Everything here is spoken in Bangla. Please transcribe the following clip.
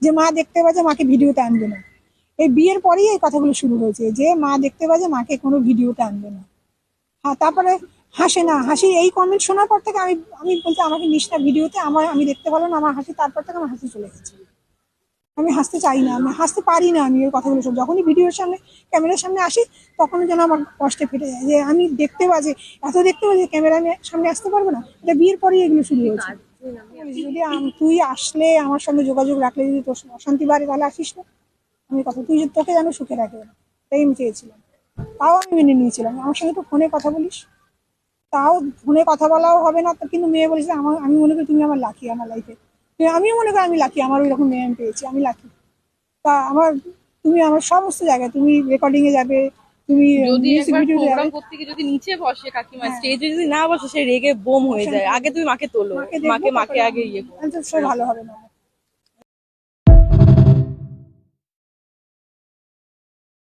যে মা দেখতে পাচ্ছে মাকে ভিডিওতে আনবে না। এই বিয়ের পরেই এই কথাগুলো শুরু হয়েছে যে মা দেখতে পাচ্ছে মাকে কোনো ভিডিওতে আনবে না। হ্যাঁ, তারপরে হাসে না, হাসি এই কমেন্ট শোনার পর থেকে আমি আমি বলছি আমাকে নিস না ভিডিওতে, আমার আমি দেখতে পারলাম না আমার হাসি, তারপর থেকে আমার হাসি চলে গেছে। আমি হাসতে চাই না, আমি হাসতে পারি না, আমি ওই কথাগুলো সব যখনই ভিডিওর সামনে ক্যামেরার সামনে আসি তখন যেন আমার কষ্টে ফেটে যায় যে আমি দেখতে পাচ্ছি, এত দেখতে পাচ্ছি ক্যামেরার সামনে আসতে পারবো না। এটা বিয়ের পরেই এগুলো শুরু হয়েছে। যদি তুই আসলে আমার সঙ্গে যোগাযোগ রাখলে যদি তোর অশান্তি বাড়ে তাহলে আসিস না। আমি কথা তুই তোকে যেন সুখে রাখে, তাই আমি চেয়েছিলাম, তাও আমি মেনে নিয়েছিলাম। আমার সঙ্গে তো ফোনে কথা বলিস, তাও ফোনে কথা বলাও হবে না তো, কিন্তু মেয়ে বলেছে আমার, আমি মনে করি তুমি আমার লাকি আমার লাইফে। আমিও মনে করি আমি লাকি, আমার ওই রকম মেয়ে আমি পেয়েছি, আমি লাকি। তা আমার, তুমি আমার সমস্ত জায়গায়, তুমি রেকর্ডিং এ যাবে, তুমি যদি মিউজিক একবার ভিডিওতে যাবে। প্রোগ্রাম করতে গিয়ে যদি নিচে বসে কাকিমা, হ্যাঁ, স্টেজে যদি না বসে, সে রেগে বোম হয়ে যায়। আগে তুমি মাকে তোলো, মাকে দেখবো, মাকে তারপরে আগে ইয়ে করো। সব ভালো হবে না।